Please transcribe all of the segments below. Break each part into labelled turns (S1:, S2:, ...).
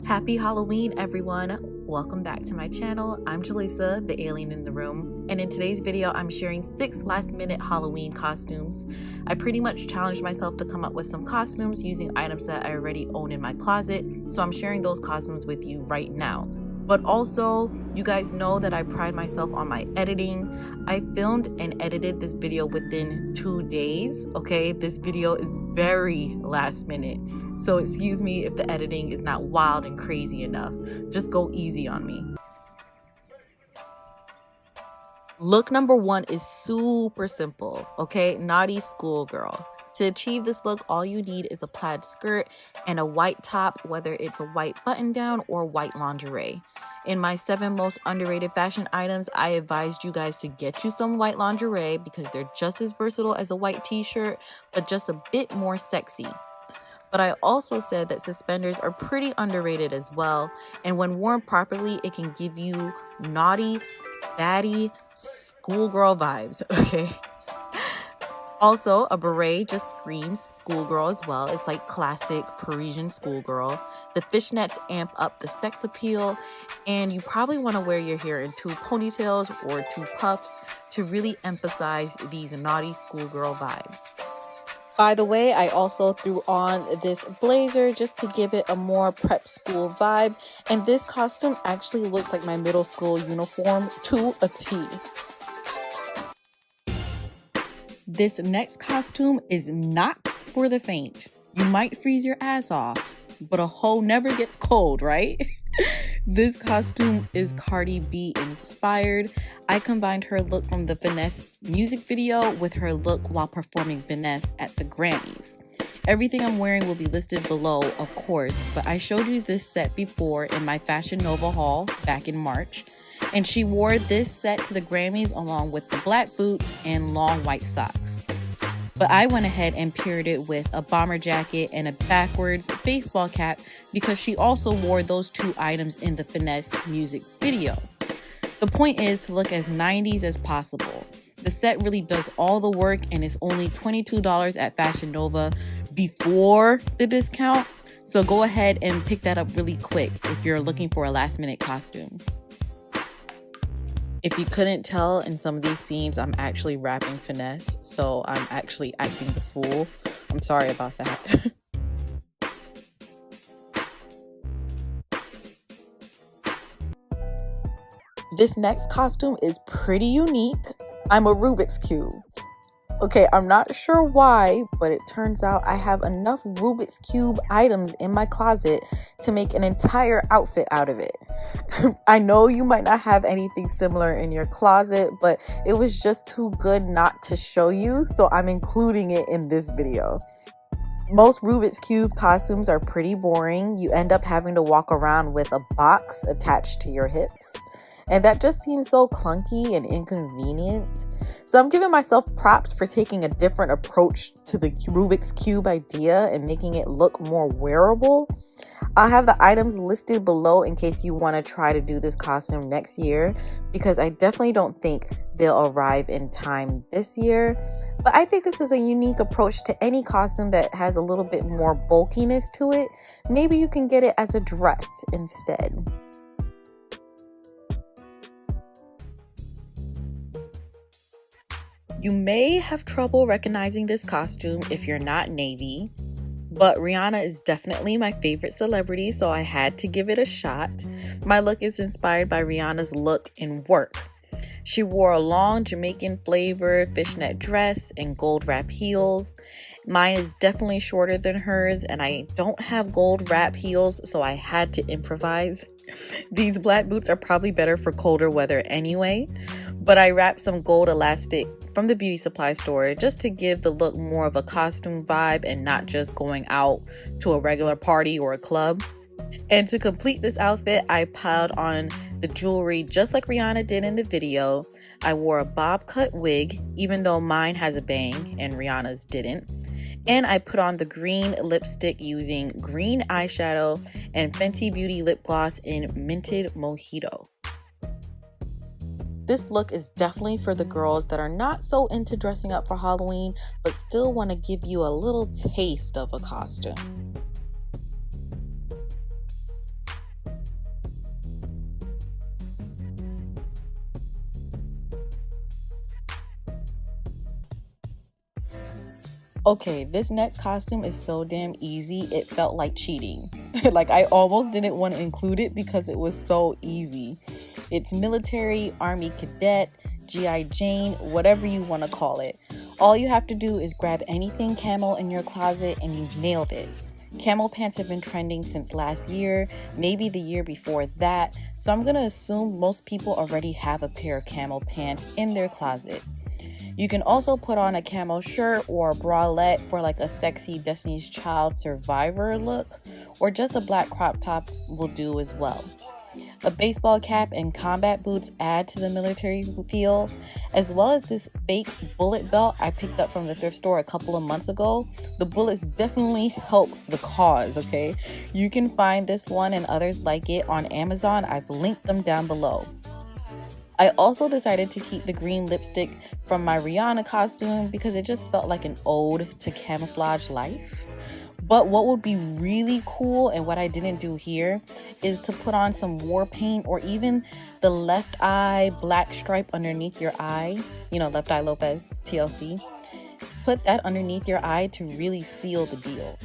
S1: Happy Halloween, everyone. Welcome back to my channel. I'm Jaleesa, the alien in the room, and in today's video I'm sharing 6 last-minute Halloween costumes. I pretty much challenged myself to come up with some costumes using items that I already own in my closet, so I'm sharing those costumes with you right now. But also, you guys know that I pride myself on my editing. I filmed and edited this video within 2 days, okay? This video is very last minute, so excuse me if the editing is not wild and crazy enough. Just go easy on me. Look number 1 is super simple, okay? Naughty schoolgirl. To achieve this look, all you need is a plaid skirt and a white top, whether it's a white button down or white lingerie. In my 7 most underrated fashion items, I advised you guys to get you some white lingerie because they're just as versatile as a white t-shirt, but just a bit more sexy. But I also said that suspenders are pretty underrated as well, and when worn properly, it can give you naughty, baddie, schoolgirl vibes, okay? Also, a beret just screams schoolgirl as well. It's like classic Parisian schoolgirl. The fishnets amp up the sex appeal, and you probably want to wear your hair in 2 ponytails or 2 puffs to really emphasize these naughty schoolgirl vibes. By the way, I also threw on this blazer just to give it a more prep school vibe, and this costume actually looks like my middle school uniform to a T. This next costume is not for the faint. You might freeze your ass off, but a hoe never gets cold, right? This costume is Cardi B inspired. I combined her look from the Finesse music video with her look while performing Finesse at the Grammys. Everything I'm wearing will be listed below, of course, but I showed you this set before in my Fashion Nova haul back in March. And she wore this set to the Grammys along with the black boots and long white socks. But I went ahead and paired it with a bomber jacket and a backwards baseball cap because she also wore those 2 items in the Finesse music video. The point is to look as 90s as possible. The set really does all the work and is only $22 at Fashion Nova before the discount. So go ahead and pick that up really quick if you're looking for a last minute costume. If you couldn't tell, in some of these scenes, I'm actually rapping Finesse, so I'm actually acting the fool. I'm sorry about that. This next costume is pretty unique. I'm a Rubik's Cube. Okay, I'm not sure why, but it turns out I have enough Rubik's Cube items in my closet to make an entire outfit out of it. I know you might not have anything similar in your closet, but it was just too good not to show you, so I'm including it in this video. Most Rubik's Cube costumes are pretty boring. You end up having to walk around with a box attached to your hips, and that just seems so clunky and inconvenient. So I'm giving myself props for taking a different approach to the Rubik's Cube idea and making it look more wearable. I'll have the items listed below in case you want to try to do this costume next year, because I definitely don't think they'll arrive in time this year. But I think this is a unique approach to any costume that has a little bit more bulkiness to it. Maybe you can get it as a dress instead. You may have trouble recognizing this costume if you're not Navy, but Rihanna is definitely my favorite celebrity, so I had to give it a shot. My look is inspired by Rihanna's look in Work. She wore a long Jamaican flavored fishnet dress and gold wrap heels. Mine is definitely shorter than hers, and I don't have gold wrap heels, so I had to improvise. These black boots are probably better for colder weather anyway, but I wrapped some gold elastic from the beauty supply store just to give the look more of a costume vibe and not just going out to a regular party or a club. And to complete this outfit, I piled on the jewelry just like Rihanna did in the video. I wore a bob cut wig, even though mine has a bang and Rihanna's didn't. And I put on the green lipstick using green eyeshadow and Fenty Beauty lip gloss in Minted Mojito. This look is definitely for the girls that are not so into dressing up for Halloween, but still want to give you a little taste of a costume. Okay, this next costume is so damn easy, it felt like cheating. Like, I almost didn't want to include it because it was so easy. It's military, army cadet, G.I. Jane, whatever you want to call it. All you have to do is grab anything camel in your closet and you've nailed it. Camel pants have been trending since last year, maybe the year before that, so I'm gonna assume most people already have a pair of camel pants in their closet. You can also put on a camo shirt or a bralette for like a sexy Destiny's Child survivor look, or just a black crop top will do as well. A baseball cap and combat boots add to the military feel, as well as this fake bullet belt I picked up from the thrift store a couple of months ago. The bullets definitely help the cause, okay? You can find this one and others like it on Amazon. I've linked them down below. I also decided to keep the green lipstick from my Rihanna costume because it just felt like an ode to camouflage life. But what would be really cool, and what I didn't do here, is to put on some war paint or even the left eye black stripe underneath your eye. You know, Left Eye Lopez, TLC. Put that underneath your eye to really seal the deal.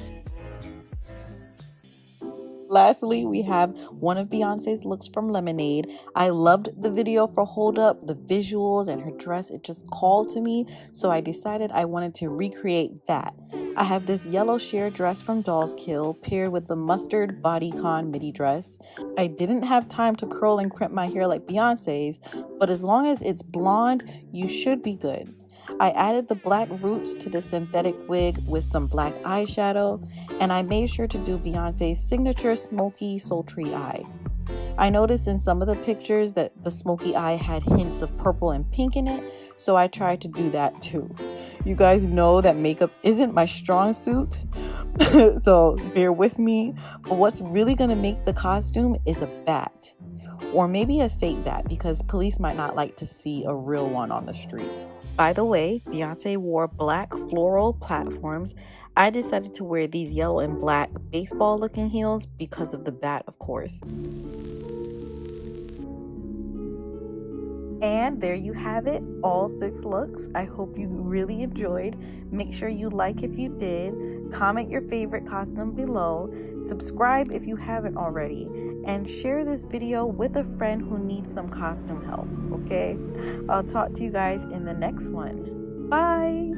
S1: Lastly, we have one of Beyonce's looks from Lemonade. I loved the video for Hold Up, the visuals and her dress, it just called to me, so I decided I wanted to recreate that. I have this yellow sheer dress from Doll's Kill paired with the mustard bodycon midi dress. I didn't have time to curl and crimp my hair like Beyonce's, but as long as it's blonde, you should be good. I added the black roots to the synthetic wig with some black eyeshadow, and I made sure to do Beyonce's signature smoky, sultry eye. I noticed in some of the pictures that the smoky eye had hints of purple and pink in it, so I tried to do that too. You guys know that makeup isn't my strong suit, so bear with me, but what's really gonna make the costume is a bat. Or maybe a fake bat, because police might not like to see a real one on the street. By the way, Beyonce wore black floral platforms. I decided to wear these yellow and black baseball looking heels because of the bat, of course. And there you have it, all 6 looks. I hope you really enjoyed. Make sure you like if you did, comment your favorite costume below, subscribe if you haven't already, and share this video with a friend who needs some costume help, okay? I'll talk to you guys in the next one. Bye!